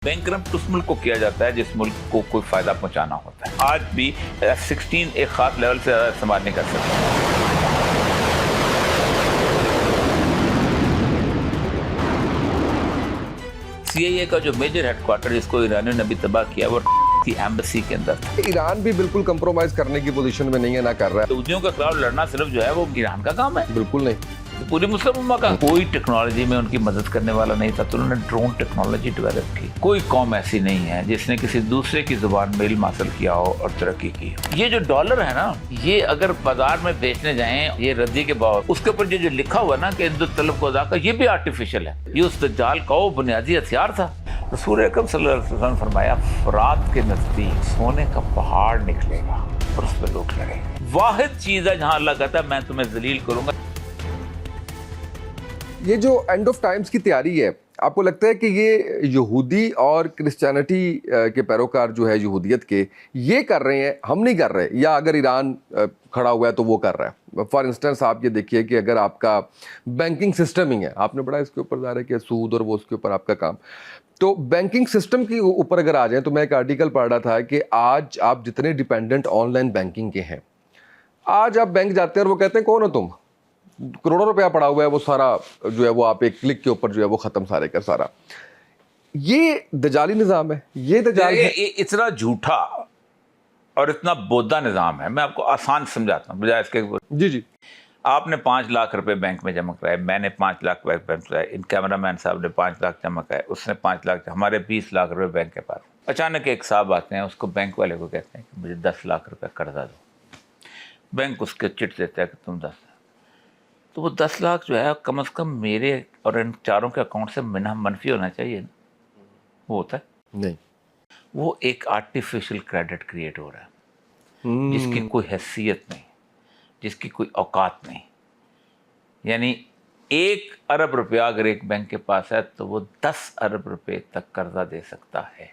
Bankrupt उस मुल्क को किया जाता है जिस मुल्क को कोई फायदा पहुंचाना होता है। आज भी F-16 एक खास लेवल से ज्यादा इस्तेमाल नहीं कर सकता। CIA का जो मेजर हेडक्वार्टर जिसको ईरानियों ने अभी तबाह किया वो की एम्बेसी के अंदर था। ईरान भी बिल्कुल कंप्रोमाइज करने की पोजीशन में नहीं है, ना कर रहा है। सऊदियों के खिलाफ लड़ना सिर्फ जो है वो ईरान का काम है, बिल्कुल नहीं। पूरी मुस्लिम उम्मा का। कोई टेक्नोलॉजी में उनकी मदद करने वाला नहीं था, तो उन्होंने ड्रोन टेक्नोलॉजी डेवलप की। कोई कौम ऐसी नहीं है जिसने किसी दूसरे की जुबान में इल्म हासिल किया हो और तरक्की की हो। ये जो डॉलर है ना, ये अगर बाजार में बेचने जाएं ये रद्दी के भाव, उसके ऊपर जो लिखा हुआ ना कि हिंदू तलब को अदा कर, ये भी आर्टिफिशियल है। ये उस दज्जाल का वो बुनियादी हथियार था। रसूल अकरम सल्लल्लाहु अलैहि वसल्लम ने फरमाया, फरात के नजदीक सोने का पहाड़ निकलेगा और उस पर लोग लड़ेंगे। वाहिद चीज है जहां अल्लाह कहता है मैं तुम्हें जलील करूंगा। ये जो एंड ऑफ टाइम्स की तैयारी है, आपको लगता है कि ये यहूदी और क्रिश्चियनिटी के पैरोकार जो है यहूदियत के, ये कर रहे हैं, हम नहीं कर रहे, या अगर ईरान खड़ा हुआ है तो वो कर रहा है? फॉर इंस्टेंस आप ये देखिए कि अगर आपका बैंकिंग सिस्टम ही है, आपने बड़ा इसके ऊपर ज़ाहिर है कि सूद और वो उसके ऊपर आपका काम, तो बैंकिंग सिस्टम के ऊपर अगर आ जाए, तो मैं एक आर्टिकल पढ़ रहा था कि आज आप जितने डिपेंडेंट ऑनलाइन बैंकिंग के हैं, आज आप बैंक जाते हैं और वो कहते हैं कौन हो तुम, करोड़ों रुपया पड़ा हुआ है, वो सारा जो है वो आप एक क्लिक के ऊपर जो है वो खत्म सारे का सारा। ये दजाली निज़ाम है, ये दजाल है। इतना झूठा और इतना बोदा निज़ाम है। मैं आपको आसान समझाता हूँ बजाय इसके। जी जी। आपने 5 लाख रुपए बैंक में जमा कराए, मैंने 5 लाख बैंक में कराए, इन कैमरामैन साहब ने 5 लाख जमा कराए, उसने 5 लाख, हमारे 20 लाख रुपए बैंक के पास। अचानक एक साहब आते हैं, उसको बैंक वाले को कहते हैं कि मुझे 10 लाख रुपए कर्जा दो। बैंक उसके चिट देता है कि तुम 10, तो वो 10 लाख जो है कम से कम मेरे और इन चारों के अकाउंट से मनफी होना चाहिए ना। वो होता है नहीं, वो एक आर्टिफिशियल क्रेडिट क्रिएट हो रहा है जिसकी कोई हैसियत नहीं, जिसकी कोई औकात नहीं। यानी 1 अरब रुपया अगर एक बैंक के पास है तो वो 10 अरब रुपए तक कर्जा दे सकता है।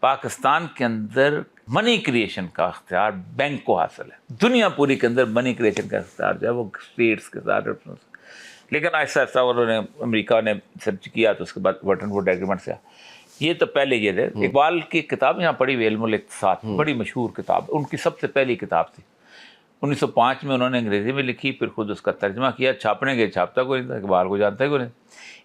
पाकिस्तान के अंदर मनी क्रिएशन का अख्तियार बैंक को हासिल है। दुनिया पूरी के अंदर मनी क्रिएशन का अख्तियार जो है वो स्टेट्स के साथ, लेकिन ऐसा ऐसा उन्होंने अमेरिका ने सर्च किया तो उसके बाद बटन वुड एग्रीमेंट से। ये तो पहले ये थे। इकबाल की किताब यहाँ पढ़ी हुई इल्मुल इक्तिसाद, बड़ी मशहूर किताब, उनकी सबसे पहली किताब थी। 1905 में उन्होंने अंग्रेज़ी में लिखी, फिर खुद उसका तर्जमा किया, छापने गए, छापता कोई नहीं था, इकबाल को जानता ही कोई नहीं,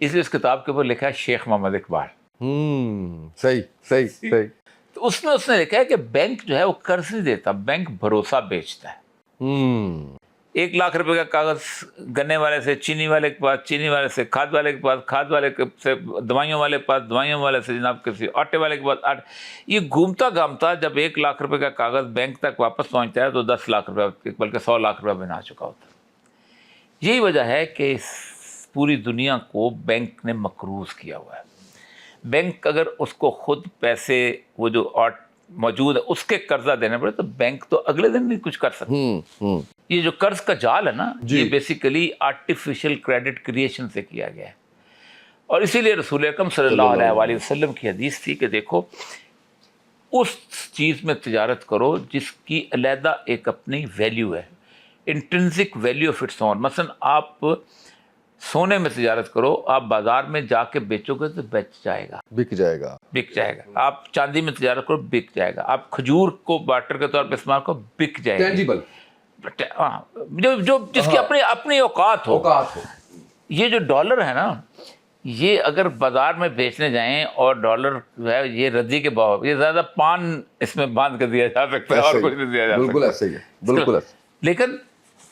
इसलिए उस किताब के ऊपर लिखा है शेख मोहम्मद इकबाल। सही सही सही। तो उसने लिखा है कि बैंक जो है वो कर्ज नहीं देता, बैंक भरोसा बेचता है। 1 लाख रुपए का कागज गन्ने वाले से चीनी वाले के पास, चीनी वाले से खाद वाले के पास, खाद वाले से दवाइयों वाले के पास, दवाइयों वाले से जनाब किसी आटे वाले के पास आटे। ये घूमता घामता जब 1 लाख रुपए का कागज बैंक तक वापस पहुंचता है तो 10 लाख रुपए बल्कि 100 लाख रुपए बना चुका होता है। यही वजह है कि इस पूरी दुनिया को बैंक ने मकरूज किया हुआ है। बैंक अगर उसको खुद पैसे वो जो मौजूद है उसके कर्जा देने पड़े तो बैंक तो अगले दिन नहीं कुछ कर सकता। ये जो कर्ज का जाल है ना, ये बेसिकली आर्टिफिशियल क्रेडिट क्रिएशन से किया गया है। और इसीलिए रसूल अकरम सल्लल्लाहु अलैहि वसल्लम की हदीस थी कि देखो उस चीज़ में तिजारत करो जिसकी अलहदा एक अपनी वैल्यू है, intrinsic value of its own. मसलन आप सोने में तिजारत करो, आप बाजार में जाके बेचोगे तो बेच जाएगा, बिक जाएगा। आप चांदी में तिजारत करो, बिक जाएगा। आप खजूर को बाटर के तौर पर इस्तेमाल करो, बिक जाएगा। टेंजिबल, जो जिसकी अपनी औकात हो। ये जो डॉलर है ना, ये अगर बाजार में बेचने जाएं और डॉलर जो है ये रद्दी के भाव, ये ज्यादा पान इसमें बांध कर दिया जा सकता है और कुछ नहीं दिया जा सकता। बिल्कुल ऐसे ही है, बिल्कुल ऐसे। लेकिन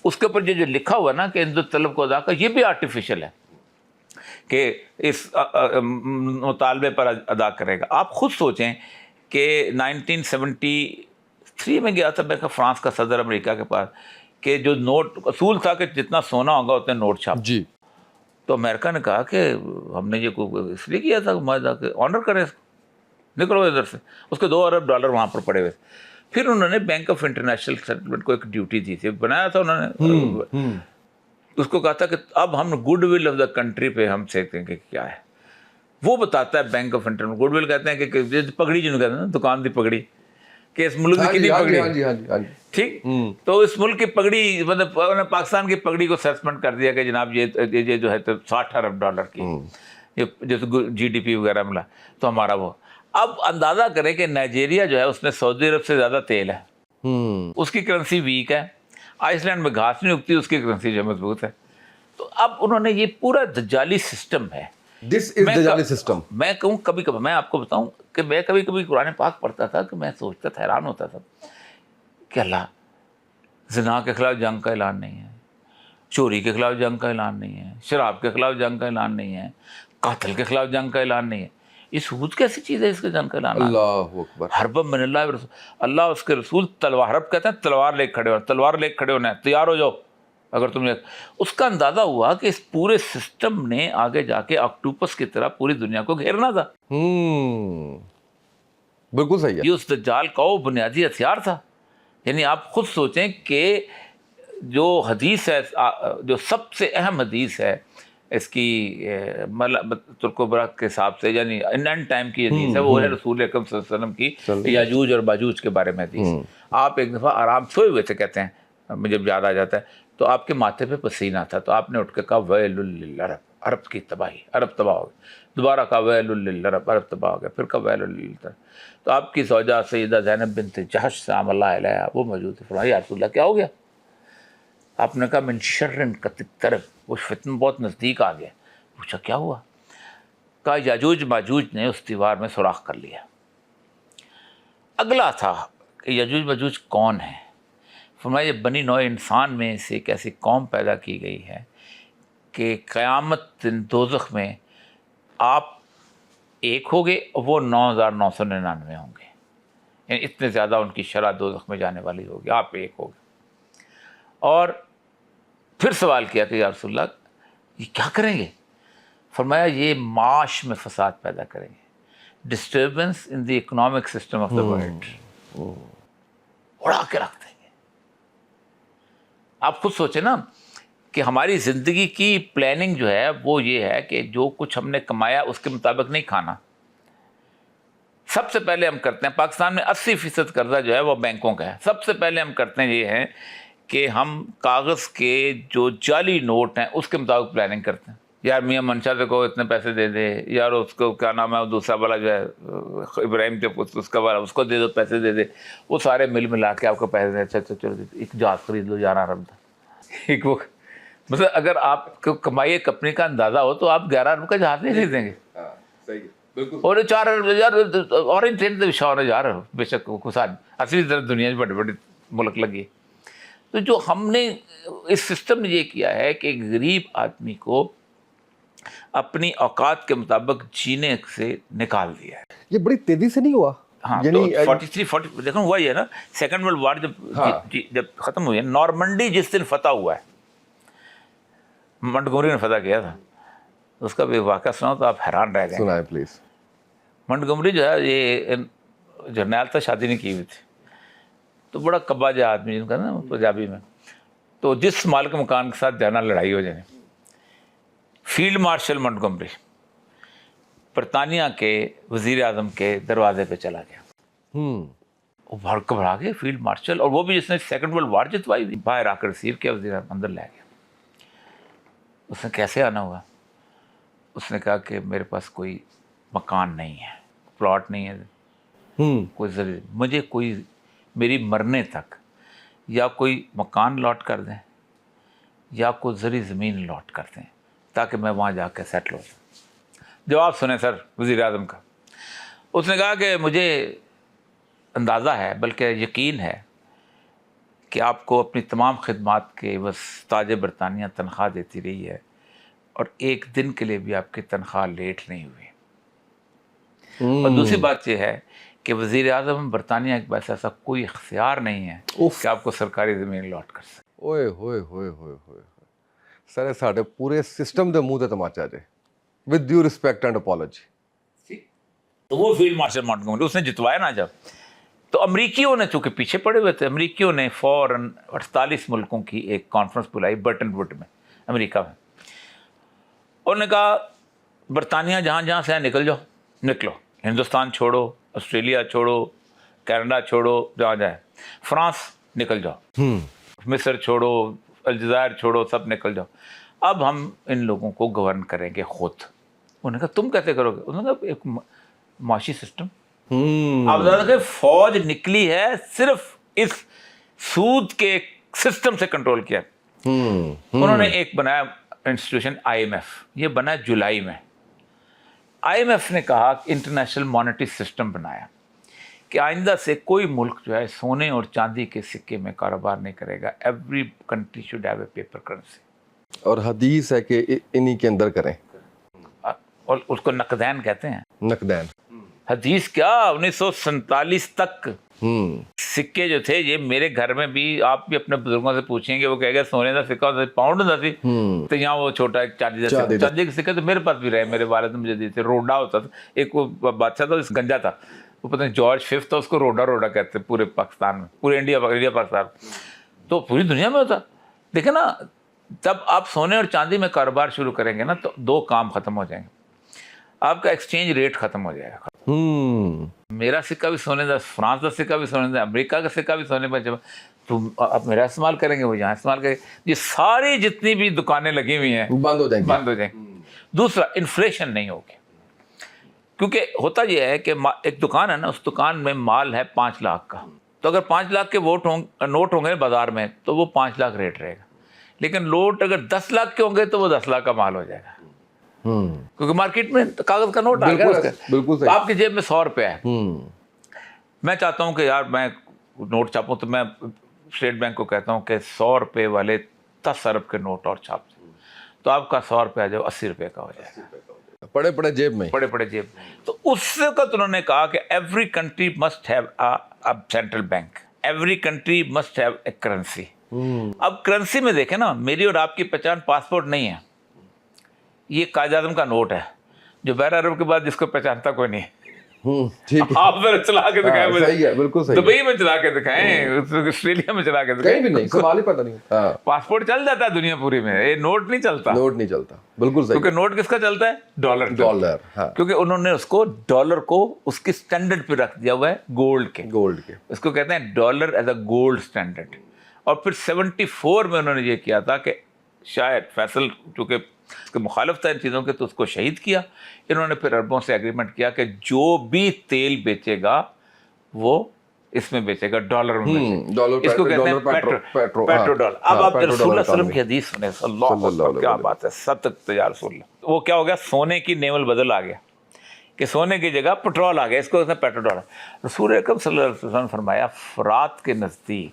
उसके ऊपर जो लिखा हुआ ना कि हिंदू तलब को अदा कर, ये भी आर्टिफिशियल है कि इस मुतालबे पर अदा करेगा। आप खुद सोचें कि 1973 में गया था मैं फ्रांस का सदर अमेरिका के पास कि जो नोट असूल था कि जितना सोना होगा उतने नोट छाप जी। तो अमेरिका ने कहा कि हमने ये इसलिए किया था ऑनर करें इसको, निकलो इधर से। उसके 2 अरब डॉलर वहाँ पर पड़े हुए। फिर उन्होंने बैंक ऑफ इंटरनेशनल सेटलमेंट को एक ड्यूटी दी थी, बनाया था उन्होंने। उसको कहा था कि अब हम गुडविल ऑफ द कंट्री पे हम देखते कि क्या है। वो बताता है बैंक ऑफ इंटरनेशनल। गुडविल कहते हैं कि पगड़ी जिन्होंने कहते हैं ना, दुकान की पगड़ी, कि इस मुल्क की कितनी पगड़ी, ठीक। तो इस मुल्क की पगड़ी, मतलब पाकिस्तान की पगड़ी को असेसमेंट कर दिया कि जनाब ये जो है तो 60 अरब डॉलर की। ये जैसे GDP वगैरह मिला तो हमारा वो। अब अंदाज़ा करें कि नाइजीरिया जो है उसमें सऊदी अरब से ज़्यादा तेल है, उसकी करेंसी वीक है। आइसलैंड में घास नहीं उगती, उसकी करेंसी जो मजबूत है। तो अब उन्होंने ये पूरा दज्जाली सिस्टम है। दिस इज दज्जाली सिस्टम। मैं कहूँ कभी कभी, मैं आपको बताऊँ कि मैं कभी कभी कुरान पाक पढ़ता था कि मैं सोचता था, हैरान होता था कि अल्लाह, ज़िना के खिलाफ जंग का ऐलान नहीं है, चोरी के खिलाफ जंग का ऐलान नहीं है, शराब के खिलाफ जंग का ऐलान नहीं है, कातिल के खिलाफ जंग का ऐलान नहीं है। ये सूद कैसी चीज़ है इसके जंग का ऐलान? अल्लाह अकबर। हरबम मिनल्लाह व रसूल, अल्लाह उसके रसूल तलवार, हरब कहते हैं तलवार लेके खड़े हो, तलवार लेके खड़े होना है, तैयार हो जाओ अगर तुमने। उसका अंदाज़ा हुआ कि इस पूरे सिस्टम ने आगे जाके ऑक्टोपस की तरह पूरी दुनिया को घेरना था। बिल्कुल सही है। ये उस दज्जाल का वो बुनियादी हथियार था। यानी आप खुद सोचें कि जो हदीस है, जो सबसे अहम हदीस है इसकी मतलब तुर्कोबरक के हिसाब से, यानी एंड टाइम की हदीस है, वो है रसूल अकरम सल्लल्लाहु अलैहि वसल्लम की याजूज और बाजूज के बारे में हदीस। आप एक दफ़ा आराम सोए हुए थे, कहते हैं, मुझे याद आ जाता है, तो आपके माथे पे पसीना था, तो आपने उठ के कहा वैलुल लिल अरब, अरब की तबाही, अरब तबाह हो गए। दोबारा कहा वैलुल लिल अरब, अरब तबाह हो गया। फिर कहा वैलुल लिल अरब। तो आपकी ज़ौजा सैयदा ज़ैनब बिन्त जहश सलाम अल्लाह अलैहा वो मौजूद है। फरमाया या रसूल अल्लाह क्या हो गया? आपने कहा मिन शर्रिन कद तरफ, वो फितना बहुत नज़दीक आ गया। पूछा क्या हुआ? कहा याजूज माजूज ने उस दीवार में सुराख कर लिया। अगला था कि याजूज माजूज कौन है? फरमाया ये बनी नौ इंसान में से एक ऐसी कौम पैदा की गई है कि क़यामत दिन दोज़ख में आप एक होगे और वो 9,999 होंगे, यानी इतने ज़्यादा उनकी शरह दोज़ख में जाने वाली होगी, आप एक होगे। और फिर सवाल किया कि या रसूलल्लाह ये क्या करेंगे? फरमाया ये माश में फसाद पैदा करेंगे, disturbance in the economic system of the world, उड़ा के रख देंगे। आप खुद सोचें ना कि हमारी ज़िंदगी की प्लानिंग जो है वो ये है कि जो कुछ हमने कमाया उसके मुताबिक नहीं खाना। सबसे पहले हम करते हैं, पाकिस्तान में 80% कर्जा जो है वो बैंकों का है। सबसे पहले हम करते हैं ये है कि हम कागज़ के जो जाली नोट हैं उसके मुताबिक प्लानिंग करते हैं। यार मियाँ मंशा से को इतने पैसे दे दे, यार उसको क्या नाम है वो दूसरा वाला जो है इब्राहिम थे उसका वाला, उसको दे दो, पैसे दे दे, वो सारे मिल मिला के आपको पैसे दे। अच्छा चलो एक जहाज़ खरीद लो 11 अरब का। एक वो मतलब अगर आपको कमाई कंपनी का अंदाज़ा हो तो आप 11 अरब का जहाज़ नहीं खरीदेंगे। सही है, बिल्कुल। और 4 अरब यार ऑरेंज ट्रेन तो विशाल यार, बेशक कुछ असली तरह दुनिया में बड़े बड़े मुल्क लगी। तो जो हमने इस सिस्टम ने ये किया है कि गरीब आदमी को अपनी औकात के मुताबिक जीने से निकाल दिया है। ये बड़ी तेजी से नहीं हुआ। हाँ, यानी तो 40 देखो हुआ ही है ना, सेकंड वर्ल्ड वॉर जब खत्म हुई है, नॉर्मंडी जिस दिन फतह हुआ है, मंटगोमरी ने फतह किया था, उसका भी वाक़या सुनाओ तो आप हैरान रह गए। सुनाए प्लीज। मंटगोमरी जो है ये जर्नैल था, शादी नहीं की हुई थी, तो बड़ा कब्बाजा आदमी जिनका ना पंजाबी में, तो जिस मालिक मकान के साथ जाना लड़ाई हो जाए, फील्ड मार्शल मंटगोमरी बरतानिया के वज़ीर आज़म के दरवाजे पे चला गया। वो घबरा गए फील्ड मार्शल, और वो भी जिसने सेकंड वर्ल्ड वॉर जितवाई थी, बाहर आकर रिसीव किया, वज़ीर आज़म अंदर ले गया। उसने कैसे आना हुआ? उसने कहा कि मेरे पास कोई मकान नहीं है, प्लॉट नहीं है, कोई ज़रूरी मुझे कोई मेरी मरने तक या कोई मकान लॉट कर दें या कोई ज़री ज़मीन लॉट कर दें ताकि मैं वहाँ जाकर सेटल हो जाऊँ। जवाब सुने सर वज़ीर आज़म का। उसने कहा कि मुझे अंदाज़ा है, बल्कि यकीन है कि आपको अपनी तमाम खिदमात के बस ताज बरतानिया तनख्वाह देती रही है और एक दिन के लिए भी आपकी तनख्वाह लेट नहीं हुई। और दूसरी बात यह है कि वज़ीर आज़म बरतानिया के पास ऐसा कोई इख्तियार नहीं है कि आपको सरकारी ज़मीन लॉट कर सके। ओए होए होए होए होए सर साढ़े पूरे सिस्टम दे मुंह ते तमाचा जे, with due respect and apology. तो वो फील्ड मार्शल मंटगोमरी उसने जितवाया ना जब, तो अमरीकियों ने चूँकि पीछे पड़े हुए थे, अमरीकियों ने फ़ौरन 48 मुल्कों की एक कॉन्फ्रेंस बुलाई बर्टन वुड में, अमेरिका में। उन्होंने कहा बरतानिया जहाँ जहाँ से निकल जाओ, निकलो, हिंदुस्तान छोड़ो, ऑस्ट्रेलिया छोड़ो, कनाडा छोड़ो, जहाँ जाए, फ्रांस निकल जाओ, मिस्र छोड़ो, अलजायर छोड़ो, सब निकल जाओ। अब हम इन लोगों को गवर्न करेंगे खुद, انہوں نے کہا تم کیسے کرو گے؟ انہوں نے کہا ایک معاشی سسٹم. ہوں آپ ذرا کہ فوج نکلی ہے صرف اس سود کے سسٹم سے کنٹرول کیا. انہوں نے ایک بنایا انسٹیٹیوشن IMF, یہ بنا جولائی میں. IMF نے کہا انٹرنیشنل مانیٹری سسٹم بنایا کہ آئندہ سے کوئی ملک جو ہے سونے اور چاندی کے سکے میں کاروبار نہیں کرے گا. Every country should have a paper currency. اور حدیث ہے کہ انہی کے اندر کریں, اور اس کو نقدین کہتے ہیں. نقدین. حدیث کیا 1947 تک سکے جو تھے, یہ میرے گھر میں بھی, آپ بھی اپنے بزرگوں سے پوچھیں گے, وہ کہے گا سونے کا سکہ پاؤنڈ ہوتا سی, تو یہاں وہ چھوٹا ایک چاندی کا سکہ. تو میرے پاس بھی رہے, میرے والد نے مجھے دیے تھے. روڈا ہوتا تھا ایک, وہ بادشاہ تھا گنجا تھا, وہ پتہ نہیں جارج ففتھ تھا, اس کو روڈا کہتے ہیں پورے پاکستان میں, پورے انڈیا پاکستان, تو پوری دنیا میں ہوتا. دیکھیں نا, جب آپ سونے اور چاندی میں کاروبار شروع کریں گے نا تو دو کام ختم ہو جائیں گے. آپ کا ایکسچینج ریٹ ختم ہو جائے گا. میرا سکہ بھی سونے کا, فرانس کا سکہ بھی سونے کا, امریکہ کا سکہ بھی سونے کا, تو آپ میرا استعمال کریں گے, وہ یہاں استعمال کریں گے. یہ ساری جتنی بھی دکانیں لگی ہوئی ہیں بند ہو جائیں گی. دوسرا, انفلیشن نہیں ہوگی. کیونکہ ہوتا یہ ہے کہ ایک دکان ہے نا, اس دکان میں مال ہے 5 لاکھ کا, تو اگر 5 لاکھ کے نوٹ ہوں گے بازار میں تو وہ 5 لاکھ ریٹ رہے گا. لیکن نوٹ اگر 10 لاکھ کے ہوں گے تو وہ 10 لاکھ کا مال ہو جائے گا, کیونکہ مارکیٹ میں کاغذ کا نوٹ آ گیا. بالکل آپ کی جیب میں 100 روپے ہے, میں چاہتا ہوں کہ یار میں نوٹ چھاپوں, تو میں اسٹیٹ بینک کو کہتا ہوں کہ 100 روپے والے 10 ارب کے نوٹ اور چھاپ دیں, تو آپ کا 100 روپے جو 80 روپے کا ہو جائے گا, پڑے جیب میں, پڑے جیب. تو اس وقت انہوں نے کہا کہ every country must have a central bank, every country must have a currency. اب کرنسی میں دیکھیں نا, میری اور آپ کی پہچان پاسپورٹ نہیں ہے, یہ قائد اعظم کا نوٹ ہے جو بحر عرب کے بعد جس کو پہچانتا کوئی نہیں. آپ ذرا چلا کے دکھائیں, بالکل صحیح, دبئی میں چلا کے دکھائیں, آسٹریلیا میں چلا کے دکھائیں, کہیں بھی نہیں, سوال ہی پتہ نہیں. پاسپورٹ چل جاتا ہے دنیا پوری میں, یہ نوٹ نہیں چلتا. بالکل صحیح. کیونکہ نوٹ کس کا چلتا ہے؟ ڈالر. کیونکہ انہوں نے اس کو ڈالر کو اس کی اسٹینڈرڈ پہ رکھ دیا ہوا ہے گولڈ کے. اس کو کہتے ہیں dollar as a gold standard. اور پھر 74 میں انہوں نے یہ کیا تھا کہ شاید فیصل چونکہ اس کے مخالف تھا ان چیزوں کے, تو اس کو شہید کیا. انہوں نے پھر عربوں سے ایگریمنٹ کیا کہ جو بھی تیل بیچے گا وہ اس میں بیچے گا, ڈالر میں بیچے گا. اس کو کہتے ہیں پیٹرو ڈالر. اب آپ رسول اللہ صلی اللہ علیہ وسلم کی حدیث سنیں, اللہ اکبر, کیا بات ہے, صدق یا رسول اللہ. وہ کیا ہو گیا, سونے کی نیول بدل آ گیا, کہ سونے کی جگہ پٹرول آ گیا, اس کو کہتے ہیں پیٹرو ڈالر. رسول اکرم صلی اللہ علیہ وسلم نے فرمایا فرات کے نزدیک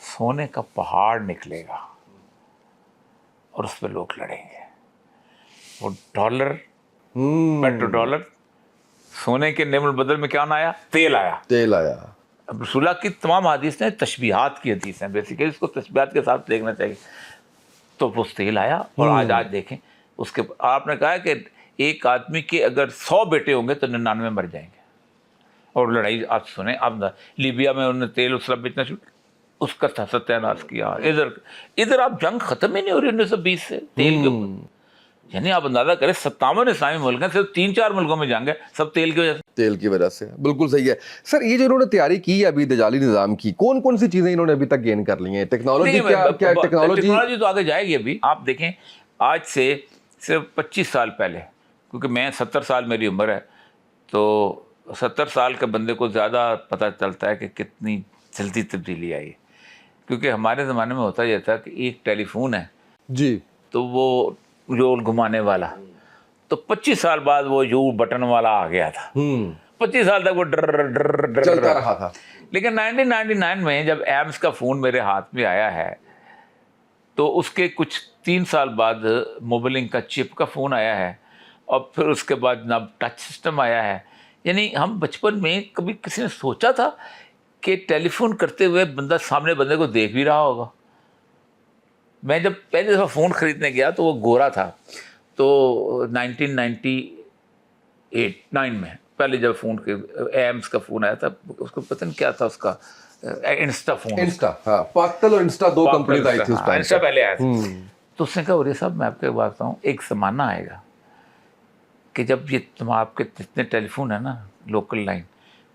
سونے کا پہاڑ نکلے گا اور اس پہ لوگ لڑیں گے. وہ ڈالر, پیٹرو ڈالر, سونے کے نعم البدل میں کیا آیا؟ تیل آیا. اب رسول اللہ کی تمام حدیث ہیں تشبیہات کی حدیث ہیں, بیسیکلی اس کو تشبیہات کے ساتھ دیکھنا چاہیے. تو وہ تیل آیا, اور آج دیکھیں اس کے, آپ نے کہا کہ ایک آدمی کے اگر 100 بیٹے ہوں گے تو 99 مر جائیں گے. اور لڑائی آپ سنیں, اب لیبیا میں انہوں نے تیل اس طرح بیچنا شروع, اس کا ستیہ ناش کیا. ادھر آپ جنگ ختم ہی نہیں ہو رہی 1920 سے تیل کے اوپر. یعنی آپ اندازہ کریں 57 اسلامی ملک ہیں, صرف 3-4 ملکوں میں جنگ ہے, سب تیل کی وجہ سے. بالکل صحیح ہے سر. یہ جو انہوں نے تیاری کی ہے ابھی دجالی نظام کی, کون سی چیزیں انہوں نے ابھی تک گین کر لی ہیں؟ ٹیکنالوجی کیا ٹیکنالوجی تو آگے جائے گی. ابھی آپ دیکھیں آج سے صرف 25 سال پہلے, کیونکہ میں 70 سال میری عمر ہے, تو 70 سال کے بندے کو زیادہ پتہ چلتا ہے کہ کتنی جلدی تبدیلی آئی. کیونکہ ہمارے زمانے میں ہوتا یہ تھا کہ ایک ٹیلی فون ہے جی, تو وہ جو گھمانے والا, تو 25 سال بعد وہ جو بٹن والا آ گیا تھا. 25 سال تک وہ ڈر چلتا رہا تھا. لیکن 1999 میں جب ایمس کا فون میرے ہاتھ میں آیا ہے, تو اس کے کچھ 3 سال بعد موبلنگ کا چپ کا فون آیا ہے, اور پھر اس کے بعد جناب ٹچ سسٹم آیا ہے. یعنی ہم بچپن میں کبھی کسی نے سوچا تھا کہ ٹیلی فون کرتے ہوئے بندہ سامنے بندے کو دیکھ بھی رہا ہوگا. میں جب پہلی دفعہ فون خریدنے گیا تو وہ گورا تھا, تو 1998-9 میں پہلے جب فون ایمس کا فون آیا تھا, اس کو پتہ نہیں کیا تھا, اس کا انسٹا فون, پاکتل اور انسٹا 2 کمپنیز آئی تھی اس ٹائم. انسٹا پہلے آیا تھا. تو اس نے کہا اوری صاحب میں آپ کو بات بتاؤں, ایک زمانہ آئے گا کہ جب یہ تم آپ کے جتنے ٹیلی فون ہیں نا لوکل لائن,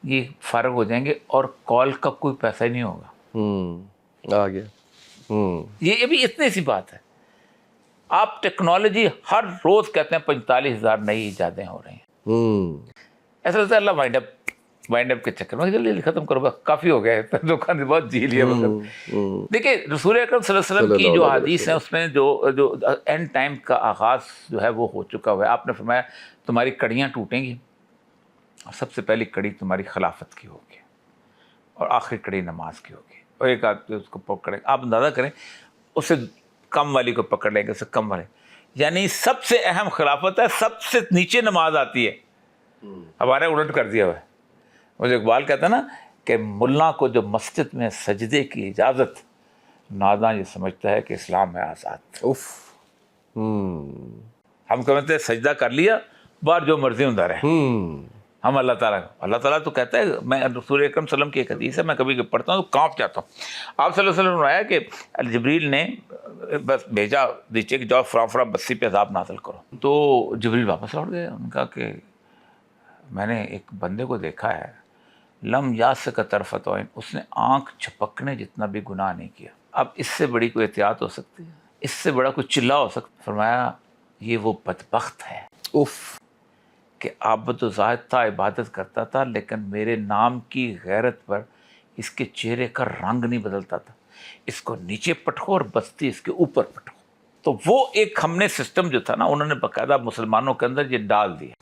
یہ فارغ ہو جائیں گے اور کال کا کوئی پیسہ ہی نہیں ہوگا. آ گیا. یہ ابھی اتنی سی بات ہے. آپ ٹیکنالوجی ہر روز کہتے ہیں 45,000 نئی ایجادیں ہو رہی ہیں. ایسا لگتا ہے اللہ وائنڈ اپ کے چکر میں جلدی ختم کرو، بس کافی ہو گیا ہے، دکان سے بہت جی لیا. دیکھیے رسول اکرم صلی اللہ علیہ وسلم کی جو حدیث ہیں اس میں جو اینڈ ٹائم کا آغاز جو ہے وہ ہو چکا ہوا ہے. آپ نے فرمایا تمہاری کڑیاں ٹوٹیں گی، سب سے پہلی کڑی تمہاری خلافت کی ہوگی اور آخری کڑی نماز کی ہوگی، اور ایک آدمی اس کو پکڑیں. آپ اندازہ کریں اس سے کم والی کو پکڑ لیں گے، اس سے کم والے، یعنی سب سے اہم خلافت ہے، سب سے نیچے نماز آتی ہے. ہمارے الٹ کر دیا ہوا ہے. مجھے اقبال کہتا ہے نا کہ ملا کو جو مسجد میں سجدے کی اجازت، ناداں یہ سمجھتا ہے کہ اسلام ہے آزاد. ہم سمجھتے ہیں سجدہ کر لیا، باہر جو مرضی ہوتا رہے. ہم اللہ تعالیٰ تو کہتا ہے، میں رسول اکرم صلی اللہ علیہ وسلم کی ایک حدیث ہے، میں کبھی پڑھتا ہوں تو کانپ جاتا ہوں. آپ صلی اللہ علیہ وسلم نے فرمایا کہ جبریل نے بس بھیجا نیچے کہ جاؤ فلاں بستی پہ عذاب نازل کرو. تو جبریل واپس لوٹ گئے. ان کا کہ میں نے ایک بندے کو دیکھا ہے لم یاسک طرفۃ عین، اس نے آنکھ جھپکنے جتنا بھی گناہ نہیں کیا. اب اس سے بڑی کوئی احتیاط ہو سکتی ہے؟ اس سے بڑا کوئی چلا ہو سکتا؟ فرمایا یہ وہ بدبخت ہے کہ عابد و زاہد تھا، عبادت کرتا تھا، لیکن میرے نام کی غیرت پر اس کے چہرے کا رنگ نہیں بدلتا تھا. اس کو نیچے پٹکو اور بستی اس کے اوپر پٹکو. تو وہ ایک ہم نے سسٹم جو تھا نا، انہوں نے باقاعدہ مسلمانوں کے اندر یہ ڈال دیا.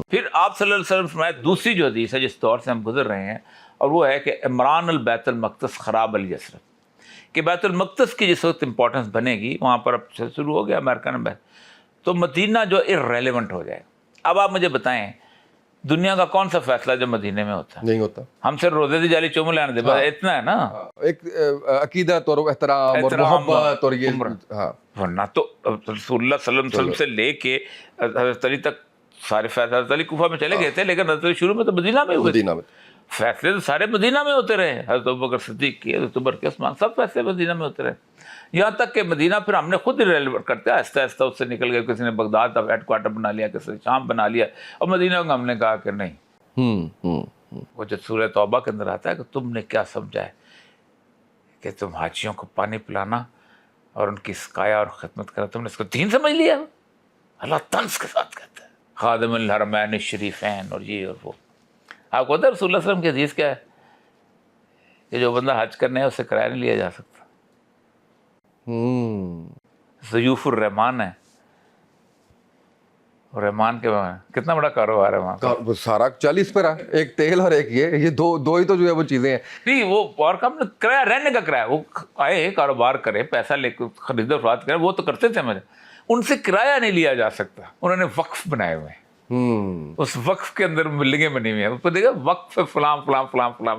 پھر آپ صلی اللہ علیہ وسلم فرمایا دوسری جو حدیث ہے جس دور سے ہم گزر رہے ہیں، اور وہ ہے کہ عمران البیت المقدس خراب الیسرف، کہ بیت المقدس کی جس وقت امپورٹنس بنے گی وہاں پر اب شروع ہو گیا امریکن بیت، تو مدینہ جو ارریلیونٹ ہو جائے گا. اب آپ مجھے بتائیں دنیا کا کون سا فیصلہ جو مدینے میں ہوتا ہے؟ نہیں ہوتا. ہم سے روزے دی جالی چوم لینے دے، بس اتنا ہے نا، ایک عقیدت اور احترام اور محبت اور یہ. ورنہ تو رسول اللہ صلی اللہ علیہ وسلم سے لے کے حضرت علی تک سارے فیصلے، حضرت علی کوفہ میں چلے گئے تھے لیکن حضرت علی شروع میں تو مدینہ میں ہوئے. فیصلے تو سارے مدینہ میں ہوتے رہے. حضرت ابوبکر صدیق کی، حضرت عمر کے، عثمان، سب فیصلے مدینہ میں ہوتے رہے. یہاں تک کہ مدینہ پھر ہم نے خود ریلیونٹ کرتے آہستہ آہستہ اس سے نکل گئے. کسی نے بغداد اب ہیڈ کوارٹر بنا لیا، کسی نے شام بنا لیا، اور مدینہ کو ہم نے کہا کہ نہیں. وہ جو سورہ توبہ کے اندر آتا ہے کہ تم نے کیا سمجھا ہے کہ تم حاجیوں کو پانی پلانا اور ان کی سقایا اور خدمت کرنا، تم نے اس کو دین سمجھ لیا؟ اللہ طنز کے ساتھ کہتا ہے خادم الحرمین الشریفین اور یہ اور وہ. آپ کو پتہ ہے رسول اللہ صلی اللہ علیہ وسلم کی حدیث کیا ہے کہ جو بندہ حج کرنے ہے اس سے کرایہ نہیں لیا جا سکتا. ضیوف الرحمان ہے، رحمان کے کتنا بڑا کاروبار ہے وہاں، سارا 40 پر ہے، ایک تیل اور ایک یہ دو ہی تو جو ہے وہ چیزیں ہیں. نہیں وہ اور کم کرایہ، رہنے کا کرایہ، وہ آئے کاروبار کرے، پیسہ لے کے خرید و فروخت کرے، وہ تو کرتے تھے. مجھے ان سے کرایہ نہیں لیا جا سکتا. انہوں نے وقف بنائے ہوئے ہیں، اس وقف کے اندر بلڈنگیں بنی ہوئی ہیں، اس کو دیکھا وقف فلاں فلاں فلاں فلاں،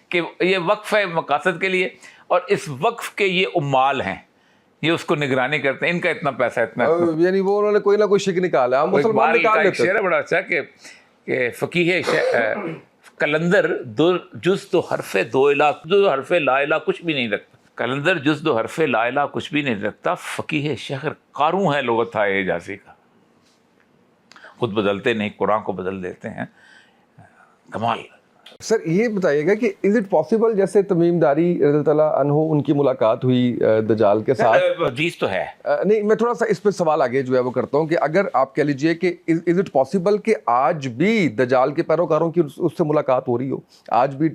کہ یہ وقف ہے مقاصد کے لیے، اور اس وقف کے یہ عمال ہیں، یہ اس کو نگرانی کرتے ہیں، ان کا اتنا پیسہ اتنا، یعنی وہ انہوں نے کوئی نہ کوئی شک نکالا. ہم مسلمان نکال لیتے شعر ہے بڑا اچھا کہ فقیہ کلندر جز دو حرف دو حرف لا الہ کچھ بھی نہیں رکھتا. کلندر جز دو حرف لا الہ کچھ بھی نہیں رکھتا. فقیہ شہر قاروں ہے لغت ہے اعجازی کا، خود بدلتے نہیں، قرآن کو بدل دیتے ہیں. کمال. سر یہ بتائیے گا کہ از اٹ پاسبل جیسے تمیم داری رضی اللہ تعالیٰ عنہ ان کی ملاقات ہوئی دجال کے ساتھ، حدیث تو ہے نہیں میں تھوڑا سا اس پہ سوال آگے جو ہے وہ کرتا ہوں کہ اگر آپ کہہ لیجئے کہ از اٹ پاسبل کہ آج بھی دجال کے پیروکاروں کی اس سے ملاقات ہو رہی ہو؟ آج بھی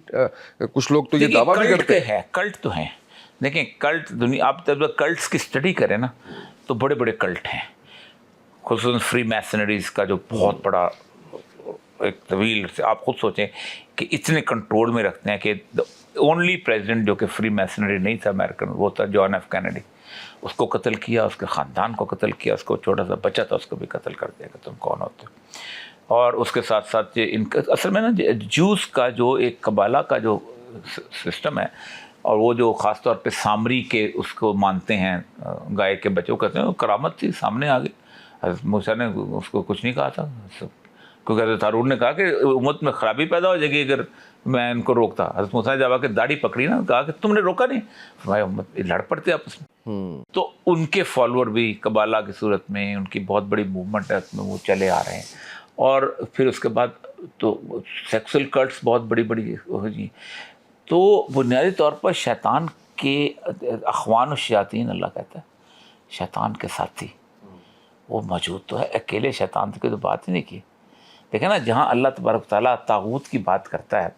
کچھ لوگ تو یہ دعویٰ بھی کرتے ہیں، کلٹ تو ہیں. دیکھیں کلٹ دنیا، آپ جب کلٹس کی اسٹڈی کریں نا تو بڑے بڑے کلٹ ہیں، خصوصاً فری میسنریز کا جو بہت بڑا ایک طویل سے، آپ خود سوچیں کہ اتنے کنٹرول میں رکھتے ہیں کہ اونلی پریزیڈنٹ جو کہ فری میسنری نہیں تھا امریکن، وہ تھا جان ایف کینیڈی. اس کو قتل کیا، اس کے خاندان کو قتل کیا، اس کو چھوٹا سا بچہ تھا اس کو بھی قتل کر دیا کہ تم کون ہوتے. اور اس کے ساتھ ساتھ ان کا اصل میں نا جوس کا جو ایک قبالہ کا جو سسٹم ہے، اور وہ جو خاص طور پہ سامری کے اس کو مانتے ہیں، گائے کے بچوں کہتے ہیں، وہ کرامت تھی، سامنے آ گئی. حضرت موسیٰ نے اس کو کچھ نہیں کہا تھا، کیونکہ حضرت ہارون نے کہا کہ امت میں خرابی پیدا ہو جائے گی اگر میں ان کو روکتا. حضرت موسیٰ نے جب آ کے داڑھی پکڑی نا، کہا کہ تم نے روکا نہیں، ہماری امت لڑ پڑتے آپس میں. تو ان کے فالوور بھی قبالہ کی صورت میں ان کی بہت بڑی موومنٹ ہے، اس میں وہ چلے آ رہے ہیں. اور پھر اس کے بعد تو سیکسول کلٹس بہت بڑی بڑی ہو جی. تو بنیادی طور پر شیطان کے اخوان و شیاطین اللہ کہتا ہے शैतान के साथी वो मौजूद तो है, अकेले शैतान की तो बात ही नहीं की। देखें ना, जहाँ अल्लाह तबारक ताला तागूत की बात करता है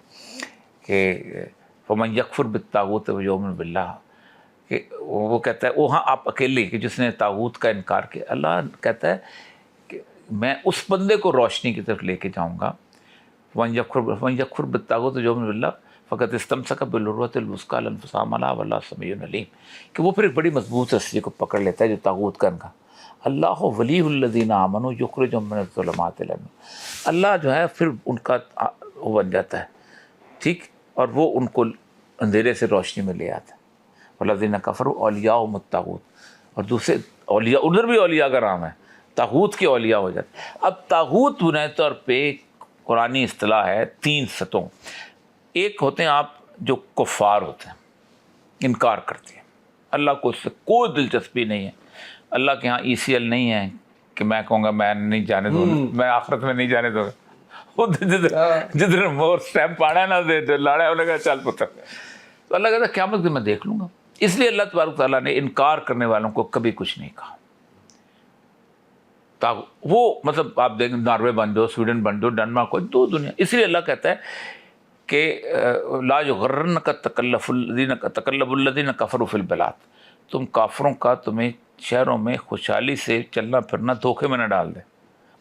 कि फमन यकफुर बित्तागूत व युमिन बिल्लाह, कि वो कहता है वहाँ आप अकेले कि जिसने तागूत का इनकार किया। अल्लाह कहता है कि मैं उस बंदे को रोशनी की तरफ लेके जाऊँगा। वन यकफुर बित्तागूत व युमिन बिल्लाह फ़क़त इस्तमसक बिल-उर्वतिल वुस्क़ा ला इंफ़िसाम लहा वल्लाहु समीउन अलीम, कि वो फिर एक बड़ी मजबूत रस्सी को पकड़ लेता है जो तागूत का इनकार। अल्लाहु वलियुल्लज़ीना आमनू युख़रिजुहुम मिनज़-ज़ुलुमाति इलन-नूर, अल्लाह जो है फिर उनका वो बन जाता है, ठीक, और वो उनको अंधेरे से रोशनी में ले आता है। वल्लज़ीना कफ़रू औलियाहुमुत तागूत, और दूसरे औलिया, उधर भी औलिया का नाम है, तागूत के औलिया हो जाते हैं। अब तागूत बुनियादी तौर पे कुरानी इस्तिलाह है 3 सतों। एक होते हैं आप जो कुफ़ार होते हैं, इनकार करते हैं, अल्लाह को उससे कोई दिलचस्पी नहीं है, अल्लाह के यहाँ ECL नहीं है कि मैं कहूँगा मैं नहीं जाने दूँगा, मैं आखिरत में नहीं जाने दूँगा, वो जिधर मोर स्टैम्प आना है ना दे लाड़ा है, उन्होंने कहा चल पुत्र, तो अल्लाह कहता है क़यामत की मैं देख लूँगा। इसलिए अल्लाह तबारक तआला ने इनकार करने वालों को कभी कुछ नहीं कहा। वो मतलब आप देखें, नॉर्वे बन जाओ, स्वीडन बन जाओ, डेनमार्क हो, दो दुनिया। इसलिए अल्लाह कहता है कि ला युग़र्रनका तक़ल्लुबुल्लज़ीना कफ़रू फ़िल बिलाद, तुम काफरों का तुम्हें शहरों में खुशहाली से चलना फिरना धोखे में न डाल दे।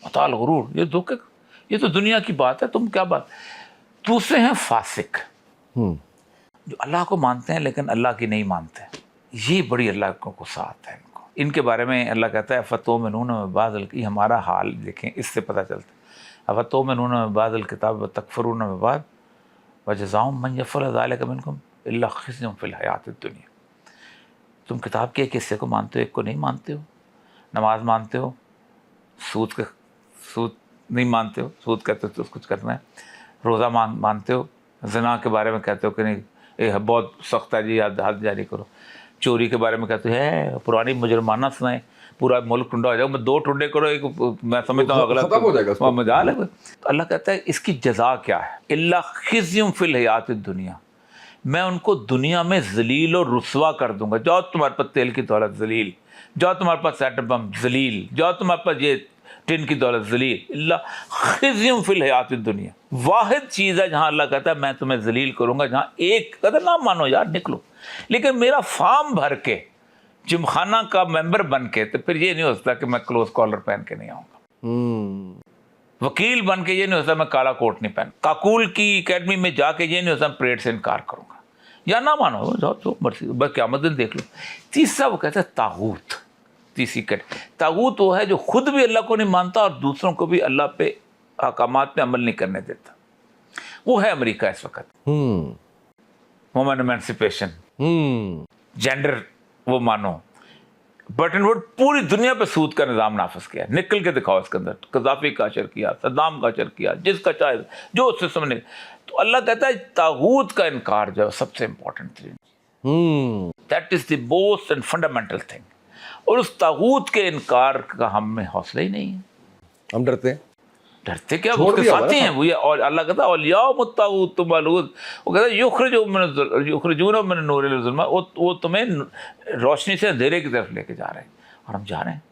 मताल गुरूर, ये धोखे, ये तो दुनिया की बात है, तुम क्या बात। दूसरे हैं फासिक, जो अल्लाह को मानते हैं लेकिन अल्लाह की नहीं मानते। ये बड़ी अल्लाह को गुस्सा आता है इनको। इनके बारे में अल्लाह कहता है फ़तुमिनून बिबाज़िल, की हमारा हाल देखें, इससे पता चलता है अफ़तुमिनून बिबाज़िल किताब व तकफ़ुरून बिबाज़ वजज़ाउम मन यफ़अल ज़ालिका मिनकुम इल्ला ख़िज़्युन फ़िल हयातिद दुनिया। तुम किताब के एक हिस्से को मानते हो, एक को नहीं मानते हो। नमाज मानते हो, सूद नहीं मानते हो, सूद कहते हो तो कुछ करना है। रोज़ा मानते हो, ज़िना के बारे में कहते हो कि नहीं ये बहुत सख्त है जी, हद जारी करो। चोरी के बारे में कहते हैं पुरानी मुजरमाना सुनाए, पूरा मुल्क टुंडा हो जाएगा, मैं 2 टुंडे करो, एक मैं समझता हूँ अगला खत्म हो जाएगा, मजाल है। तो अल्लाह कहता है इसकी जज़ा क्या है, इल्ला ख़िज़्युन फ़िल हयातिद दुनिया, मैं उनको दुनिया में ज़लील और रुस्वा कर दूंगा। जाओ तुम्हारे पास तेल की दौलत ज़लील, जाओ तुम्हारे पास एटम बम ज़लील, जाओ तुम्हारे पास ये टिन की दौलत ज़लील, इल्ला ख़िज़्युन फ़िल हयातिद दुनिया। वाहिद चीज़ है जहाँ अल्लाह कहता है मैं तुम्हें ज़लील करूँगा, जहाँ एक कदर ना मानो यार निकलो, लेकिन मेरा फार्म भर के जिमखाना का मेंबर बन के, तो फिर ये नहीं हो सकता कि मैं क्लोज कॉलर पहन के नहीं आऊँगा। वकील बन के ये नहीं हो सकता मैं काला कोट नहीं पहन। काकूल की एकेडमी में जाके ये नहीं हो सकता परेड से इनकार करूँगा, या ना मानो जाओ जो मर्जी, बस क़यामत दिन देख लो। तीसरा वो कहता है तागूत, तीसरी कट तागूत वो है जो खुद भी अल्लाह को नहीं मानता और दूसरों को भी अल्लाह पे अहकामात पे अमल नहीं करने देता। वो है अमेरिका इस वक्त। वुमेन एमेंसिपेशन, जेंडर वो मानो, बटन वुड पूरी दुनिया पे सूद का निज़ाम नाफिज किया, निकल के दिखाओ इसके अंदर। कज़ाफ़ी का असर किया, सद्दाम का असर किया, जिसका चाहे जो उससे समझने। तो अल्लाह कहता है तागूत का इनकार जो है सबसे important thing, that is the most and fundamental thing. और उस तागूत के इनकार का हम में हौसला ही नहीं है। हम डरते क्या, उसके साथी हैं वो। ये और अल्लाह कहता है औलियाउमुत तागूत तुम मालूद, वो कहता है युखरिजूना मिन नूरिल ज़ुल्मात, वो तुम्हें रोशनी से अंधेरे की तरफ लेके जा रहे हैं, और हम जा रहे हैं।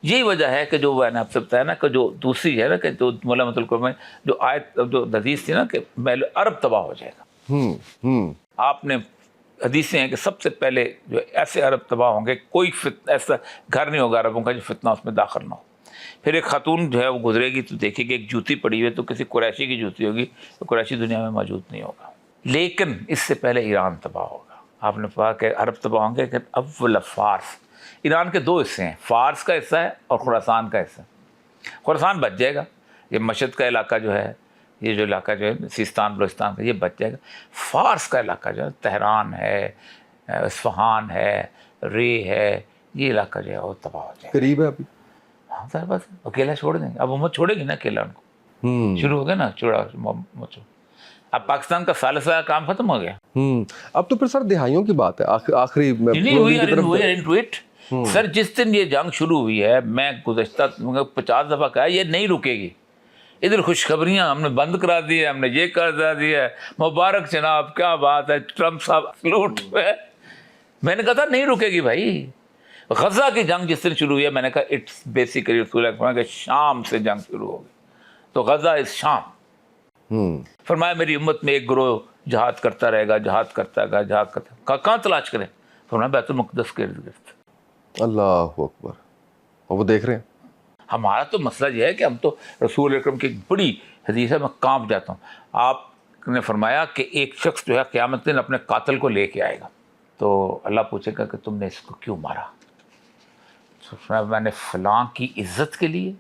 यही वजह है कि जो मैंने आपसे बताया ना कि जो दूसरी है ना कि जो मुलामतुल कुरान में जो आयत जो हदीस थी ना कि अरब तबाह हो जाएगा। आपने हदीसें हैं कि सबसे पहले जो ऐसे अरब तबाह होंगे, कोई ऐसा घर नहीं होगा अरबों का जो फितना उसमें दाखिल ना हो। फिर एक खातून जो है वो गुजरेगी तो देखेगी एक जूती पड़ी हुई है, तो किसी कुरैशी की जूती होगी, तो कुरैशी दुनिया में मौजूद नहीं होगा। लेकिन इससे पहले ईरान तबाह होगा। आपने कहा कि अरब तबाह होंगे कि अव्वल फ़ारस। ईरान के 2 हिस्से हैं, फ़ारस का हिस्सा है और खुरासान का हिस्सा। खुरासान बच जाएगा, ये मशहद का इलाका जो है, ये जो इलाका जो है सिस्तान बलूचिस्तान का, ये बच जाएगा। फ़ारस का इलाका जो है तेहरान है, इस्फहान है, रे है, ये इलाका जो है वो तबाह हो जाएगा। करीब है अभी। हाँ सारे बात अकेला छोड़ देंगे। अब उम्मत छोड़ेगी ना अकेला उनको, शुरू हो गया ना चुड़ा। अब पाकिस्तान का साल का काम खत्म हो गया। अब तो फिर सर दिहाइयों की बात है, आखिरी सर जिस दिन ये जंग शुरू हुई है, मैं गुज़श्ता 50 दफ़ा कहा ये नहीं रुकेगी। इधर खुशखबरियाँ हमने बंद करा दी है, हमने ये कर दिया है, मुबारक जनाब क्या बात है, ट्रम्प साहब सलूट है। मैंने कहा था नहीं रुकेगी भाई, غزہ کی جنگ جس دن شروع ہوئی ہے میں نے کہا اٹس بیسیکلی رسول اللہ کہ شام سے جنگ شروع ہوگی، تو غزہ از شام۔ فرمایا میری امت میں ایک گروہ جہاد کرتا رہے گا، جہاد کرتا رہے گا، جہاد کرتا، کہاں تلاش کریں؟ فرمایا بیت المقدس کے ارد گرد۔ اللہ اکبر، اور وہ دیکھ رہے ہیں۔ ہمارا تو مسئلہ یہ ہے کہ ہم تو رسول اکرم کی ایک بڑی حدیث ہے، میں کانپ جاتا ہوں، آپ نے فرمایا کہ ایک شخص جو ہے قیامت دن اپنے قاتل کو لے کے آئے گا، تو اللہ پوچھے گا کہ تم نے اس کو کیوں مارا؟ میں نے فلاں کی عزت کے لیے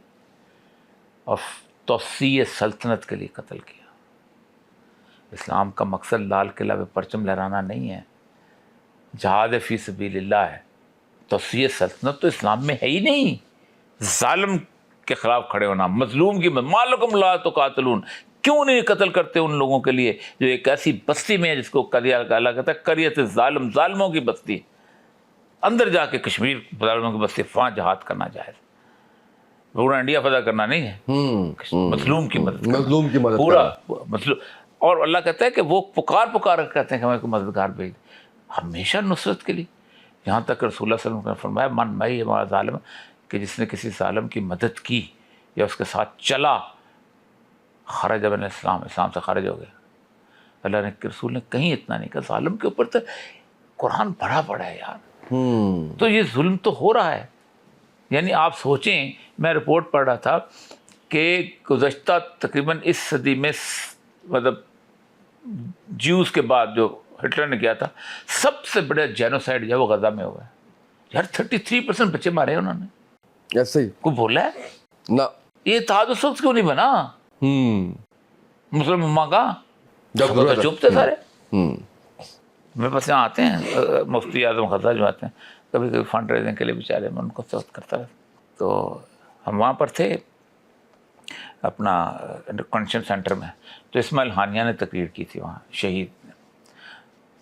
اور توسیع سلطنت کے لیے قتل کیا۔ اسلام کا مقصد لال قلعہ پہ پرچم لہرانا نہیں ہے، جہاد فی سبیل اللہ ہے۔ توسیع سلطنت تو اسلام میں ہے ہی نہیں، ظالم کے خلاف کھڑے ہونا، مظلوم کی مالکم لا تقاتلون، کیوں نہیں قتل کرتے ان لوگوں کے لیے جو ایک ایسی بستی میں ہے جس کو اللہ کہتا ہے قریت ظالم، ظالموں کی بستی، اندر جا کے کشمیر ظالموں کی بستی، وہاں جہاد کرنا جائز، پورا انڈیا فتح کرنا نہیں ہے، مظلوم کی مدد کرنا، مظلوم کی مدد پورا مظلوم۔ اور اللہ کہتا ہے کہ وہ پکار کہتے ہیں کہ ہمیں کوئی مددگار بھیج، ہمیشہ نصرت کے لیے، یہاں تک رسول اللہ صلی اللہ علیہ وسلم نے فرمایا من مئی ہمارا ظالم، کہ جس نے کسی ظالم کی مدد کی یا اس کے ساتھ چلا خرج من الاسلام، اسلام سے خارج ہو گیا۔ اللہ نے رسول نے کہیں اتنا نہیں کہا، ظالم کے اوپر تو قرآن بڑا پڑا ہے یار، تو یہ ظلم تو ہو رہا ہے۔ یعنی آپ سوچیں، میں رپورٹ پڑھ رہا تھا کہ گزشتہ تقریباً اس صدی میں مطلب جیوز کے بعد جو ہٹلر نے کیا تھا، سب سے بڑا جینوسائیڈ جو ہے وہ غزہ میں ہوا ہے یار، 33% بچے مارے ہیں انہوں نے۔ ایسے ہی کوئی بولا ہے نہ، یہ اتحاد اس وقت کیوں نہیں بنا مسلم امہ کا؟ جب تو چپ تھے سارے۔ ہوں میرے پاس یہاں آتے ہیں مفتی اعظم خزہ جو آتے ہیں، کبھی کبھی فنڈ ریزنگ کے لیے بیچارے، میں ان کو سخت کرتا رہتا، تو ہم وہاں پر تھے اپنا کنونشن سینٹر میں، تو اسماعیل ہانیہ نے تقریر کی تھی وہاں، شہید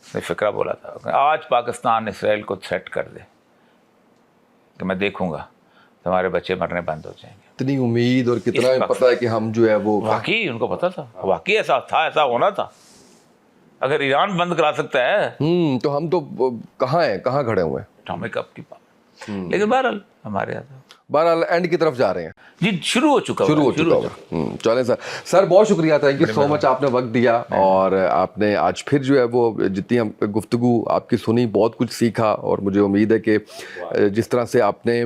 نے فقرہ بولا تھا کہ آج پاکستان اسرائیل کو تھریٹ کر دے کہ میں دیکھوں گا تمہارے بچے مرنے بند ہو جائیں گے۔ اتنی امید اور کتنا پتہ ہے کہ ہم جو ہے وہ واقعی ان کو پتا تھا، واقعی ایسا تھا، ایسا ہونا تھا۔ اگر ایران بند کرا سکتا ہے تو ہم تو کہاں ہیں، کہاں کھڑے ہوئے ہیں؟ اٹامک اپ کی بات، لیکن بہرحال ہمارے یہاں بہرحال اینڈ کی طرف جا رہے ہیں، جی شروع ہو چکا ہوگا۔ چلیں سر بہت شکریہ، تھینک یو سو مچ، آپ نے وقت دیا اور آپ نے آج پھر جو ہے وہ جتنی ہم گفتگو آپ کی سنی، بہت کچھ سیکھا، اور مجھے امید ہے کہ جس طرح سے آپ نے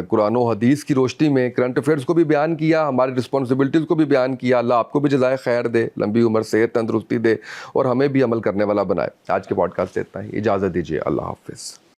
قرآن و حدیث کی روشنی میں کرنٹ افیئرس کو بھی بیان کیا، ہماری رسپانسبلٹیز کو بھی بیان کیا، اللہ آپ کو بھی جزائے خیر دے، لمبی عمر، صحت، تندرستی دے، اور ہمیں بھی عمل کرنے والا بنائے۔ آج کے پوڈ کاسٹ سے اتنا ہی، اجازت دیجیے، اللہ حافظ۔